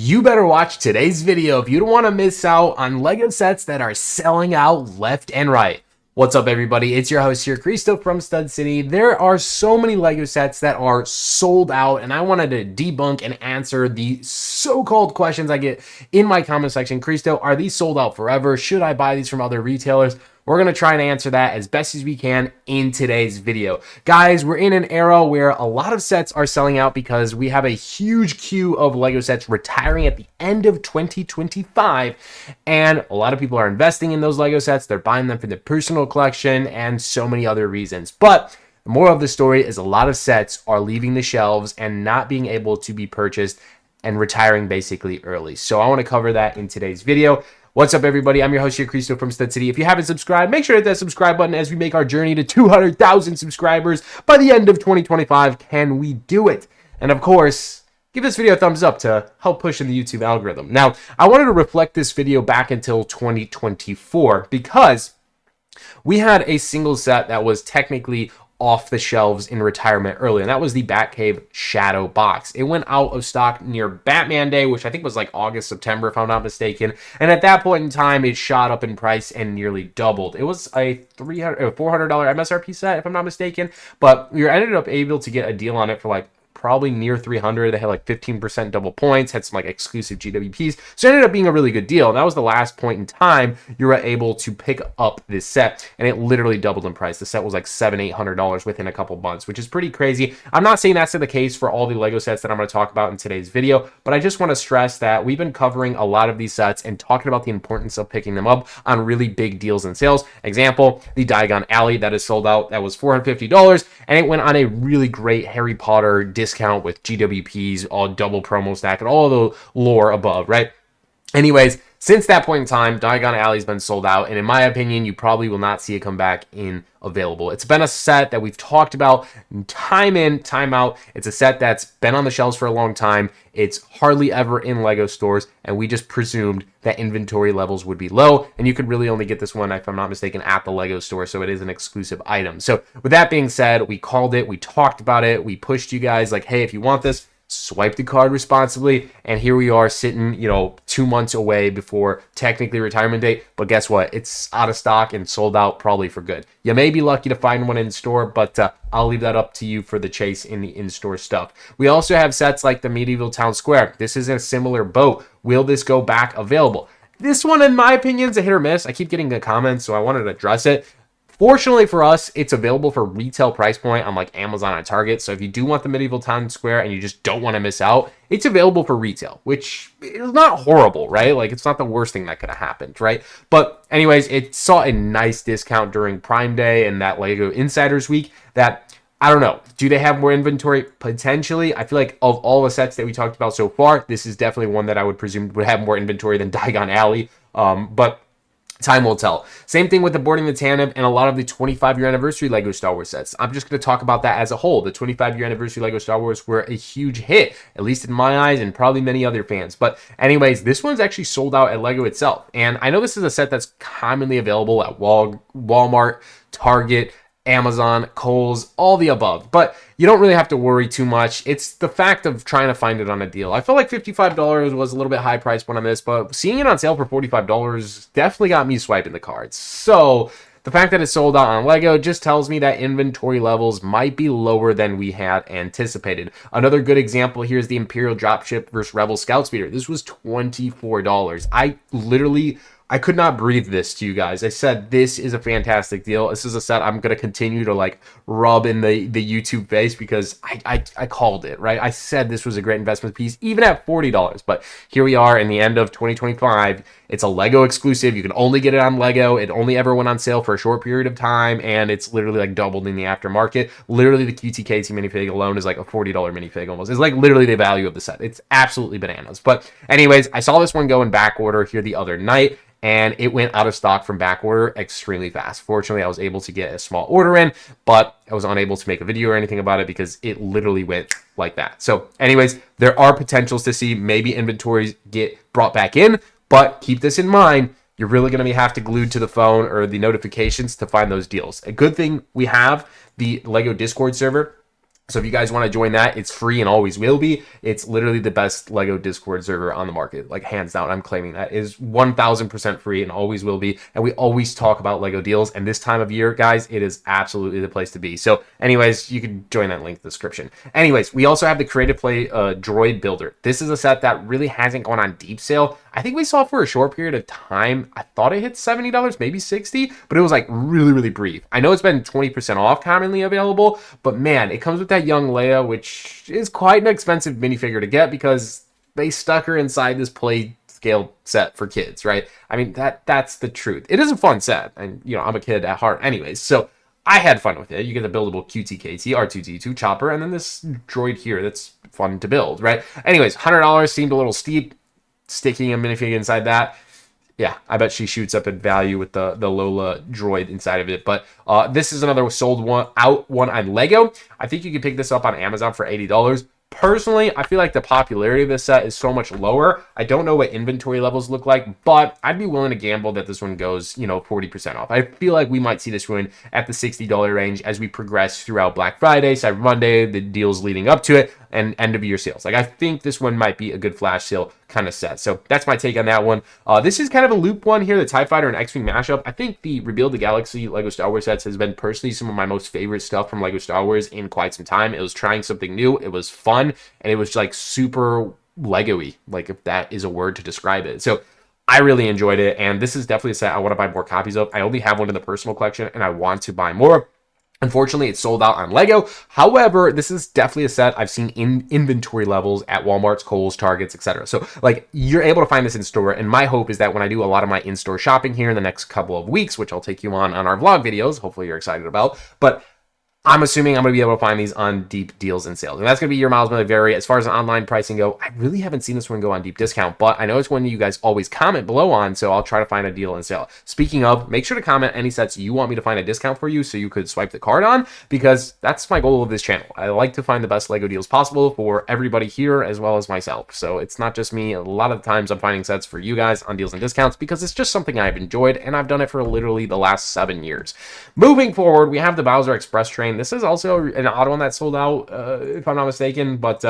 You better watch today's video if you don't want to miss out on LEGO sets that are selling out left and right. What's up, everybody? It's your host here, Cristo from Stud City. There are so many LEGO sets that are sold out, and I wanted to debunk and answer the so-called questions I get in my comment section. Cristo, are these sold out forever? Should I buy these from other retailers? We're going to try and answer that as best as we can in today's video. Guys, we're in an era where a lot of sets are selling out because we have a huge queue of LEGO sets retiring at the end of 2025. And a lot of people are investing in those LEGO sets. They're buying them for their personal collection and so many other reasons. But the moral of the story is a lot of sets are leaving the shelves and not being able to be purchased and retiring basically early. So I want to cover that in today's video. What's up, everybody? I'm your host here, Cristo from Stud City. If you haven't subscribed, make sure to hit that subscribe button as we make our journey to 200,000 subscribers by the end of 2025. Can we do it? And of course, give this video a thumbs up to help push in the YouTube algorithm. Now, I wanted to reflect this video back until 2024 because we had a single set that was technically off the shelves in retirement early, and that was the Batcave Shadow box. It went out of stock near Batman Day, which I think was like August, September, if I'm not mistaken. And at that point in time, it shot up in price and nearly doubled. It was a $400 MSRP set, if I'm not mistaken, but we ended up able to get a deal on it for like probably near 300. They had like 15% double points, had some like exclusive GWPs. So it ended up being a really good deal. And that was the last point in time you were able to pick up this set. And it literally doubled in price. The set was like $700-800 within a couple months, which is pretty crazy. I'm not saying that's the case for all the LEGO sets that I'm going to talk about in today's video, but I just want to stress that we've been covering a lot of these sets and talking about the importance of picking them up on really big deals and sales. Example, the Diagon Alley that is sold out. That was $450, and it went on a really great Harry Potter discount with GWPs, all double promo stack, and all the lore above, right? Anyways, since that point in time, Diagon Alley's been sold out, and in my opinion, you probably will not see it come back in available. It's been a set that we've talked about time in, time out. It's a set that's been on the shelves for a long time. It's hardly ever in LEGO stores, and we just presumed that inventory levels would be low, and you could really only get this one, if I'm not mistaken, at the LEGO store, so it is an exclusive item. So with that being said, we called it, we talked about it, we pushed you guys like, hey, if you want this, swipe the card responsibly, and here we are sitting, 2 months away before technically retirement date, but guess what? It's out of stock and sold out probably for good. You may be lucky to find one in store, but I'll leave that up to you for the chase in the in-store stuff. We also have sets like the Medieval Town Square. This is a similar boat. Will this go back available? This one, in my opinion, is a hit or miss. I keep getting the comments, so I wanted to address it. Fortunately for us, it's available for retail price point on like Amazon and Target. So if you do want the Medieval Town Square and you just don't want to miss out, it's available for retail, which is not horrible, right? Like, it's not the worst thing that could have happened, right? But anyways, it saw a nice discount during Prime Day and that LEGO Insiders Week that, I don't know, do they have more inventory? Potentially. I feel like of all the sets that we talked about so far, this is definitely one that I would presume would have more inventory than Diagon Alley. But time will tell. Same thing with the Boarding the Tandem and a lot of the 25-year anniversary LEGO Star Wars sets. I'm just going to talk about that as a whole. The 25-year anniversary LEGO Star Wars were a huge hit, at least in my eyes and probably many other fans. But anyways, this one's actually sold out at LEGO itself. And I know this is a set that's commonly available at Walmart, Target, Amazon, Kohl's, all the above, but you don't really have to worry too much. It's the fact of trying to find it on a deal. I felt like $55 was a little bit high price point on this, but seeing it on sale for $45 definitely got me swiping the cards. So the fact that it's sold out on LEGO just tells me that inventory levels might be lower than we had anticipated. Another good example here is the Imperial Dropship versus Rebel Scout Speeder. This was $24. I could not breathe this to you guys. I said, this is a fantastic deal. This is a set I'm going to continue to like rub in the YouTube face because I called it, right? I said this was a great investment piece, even at $40. But here we are in the end of 2025. It's a LEGO exclusive. You can only get it on LEGO. It only ever went on sale for a short period of time, and it's literally like doubled in the aftermarket. Literally, the QTKT minifig alone is like a $40 minifig almost. It's like literally the value of the set. It's absolutely bananas. But anyways, I saw this one go in back order here the other night, and it went out of stock from back order extremely fast. Fortunately, I was able to get a small order in, but I was unable to make a video or anything about it because it literally went like that. So anyways, there are potentials to see maybe inventories get brought back in, but keep this in mind. You're really going to have to glued to the phone or the notifications to find those deals. A good thing we have the LEGO Discord server. So if you guys want to join that, it's free and always will be. It's literally the best Lego Discord server on the market, like hands down. I'm claiming that is 1000% free and always will be. And we always talk about Lego deals. And this time of year, guys, it is absolutely the place to be. So anyways, you can join that link in the description. Anyways, we also have the Creative Play Droid Builder. This is a set that really hasn't gone on deep sale. I think we saw it for a short period of time. I thought it hit $70, maybe $60, but it was like really, really brief. I know it's been 20% off commonly available, but man, it comes with that young Leia, which is quite an expensive minifigure to get because they stuck her inside this play scale set for kids, right? I mean, that's the truth. It is a fun set, and you know, I'm a kid at heart anyways, so I had fun with it. You get the buildable QTKT, R2D2 chopper, and then this droid here that's fun to build, right? Anyways, $100 seemed a little steep. Sticking a minifigure inside that, yeah, I bet she shoots up in value with the Lola droid inside of it. But this is another sold one on Lego. I think you can pick this up on Amazon for $80. Personally, I feel like the popularity of this set is so much lower. I don't know what inventory levels look like, but I'd be willing to gamble that this one goes, you know, 40% off. I feel like we might see this one at the $60 range as we progress throughout Black Friday, Cyber Monday, the deals leading up to it, and end of year sales. Like, I think this one might be a good flash sale kind of set. So that's my take on that one. This is kind of a loop one here, the TIE Fighter and X-Wing mashup. I think the Rebuild the Galaxy Lego Star Wars sets has been personally some of my most favorite stuff from Lego Star Wars in quite some time. It was trying something new. It was fun, and it was like super Lego-y, like if that is a word to describe it. So I really enjoyed it, and this is definitely a set I want to buy more copies of. I only have one in the personal collection, and I want to buy more. Unfortunately, it's sold out on Lego. However, this is definitely a set I've seen in inventory levels at Walmart's, Kohl's, Targets, etc. So, like, you're able to find this in store, and my hope is that when I do a lot of my in-store shopping here in the next couple of weeks, which I'll take you on our vlog videos, hopefully you're excited about, but I'm assuming I'm going to be able to find these on deep deals and sales. And that's going to be your miles may vary. As far as online pricing go, I really haven't seen this one go on deep discount, but I know it's one you guys always comment below on, so I'll try to find a deal and sale. Speaking of, make sure to comment any sets you want me to find a discount for you so you could swipe the card on, because that's my goal of this channel. I like to find the best Lego deals possible for everybody here as well as myself. So it's not just me. A lot of the times I'm finding sets for you guys on deals and discounts because it's just something I've enjoyed, and I've done it for literally the last 7 years. Moving forward, we have the Bowser Express train. This is also an odd one that sold out, if I'm not mistaken, but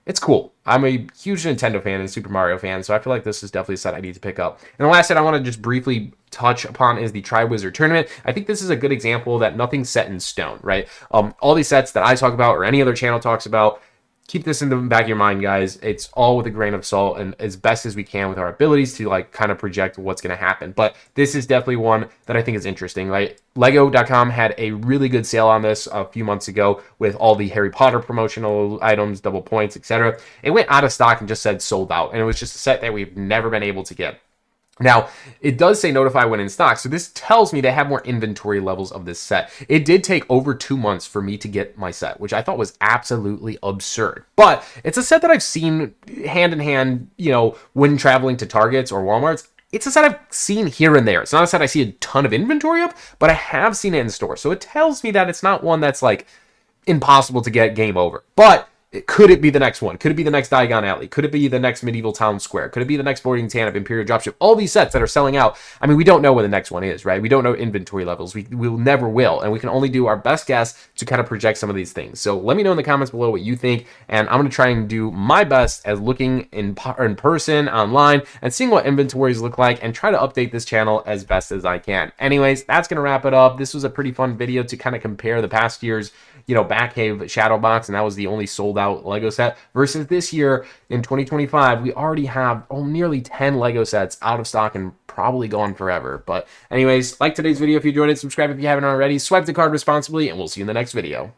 it's cool. I'm a huge Nintendo fan and Super Mario fan, so I feel like this is definitely a set I need to pick up. And the last set I want to just briefly touch upon is the Tri-Wizard Tournament. I think this is a good example that nothing's set in stone, right? All these sets that I talk about or any other channel talks about, keep this in the back of your mind, guys. It's all with a grain of salt and as best as we can with our abilities to like kind of project what's going to happen. But this is definitely one that I think is interesting. Like Lego.com had a really good sale on this a few months ago with all the Harry Potter promotional items, double points, etc. It went out of stock and just said sold out. And it was just a set that we've never been able to get. Now, it does say notify when in stock, so this tells me they have more inventory levels of this set. It did take over 2 months for me to get my set, which I thought was absolutely absurd. But it's a set that I've seen hand in hand, you know, when traveling to Targets or Walmarts. It's a set I've seen here and there. It's not a set I see a ton of inventory of, but I have seen it in store. So it tells me that it's not one that's like impossible to get, game over. But could it be the next one? Could it be the next Diagon Alley? Could it be the next Medieval Town Square? Could it be the next Boarding Tan of Imperial Dropship? All these sets that are selling out. I mean, we don't know when the next one is, right? We don't know inventory levels. We'll never will. And we can only do our best guess to kind of project some of these things. So let me know in the comments below what you think. And I'm going to try and do my best as looking in person, online, and seeing what inventories look like and try to update this channel as best as I can. Anyways, that's going to wrap it up. This was a pretty fun video to kind of compare the past year's, you know, Batcave Shadow Box, and that was the only sold out Lego set, versus this year in 2025, we already have nearly 10 Lego sets out of stock and probably gone forever. But anyways, like today's video if you enjoyed it, subscribe if you haven't already, swipe the card responsibly, and we'll see you in the next video.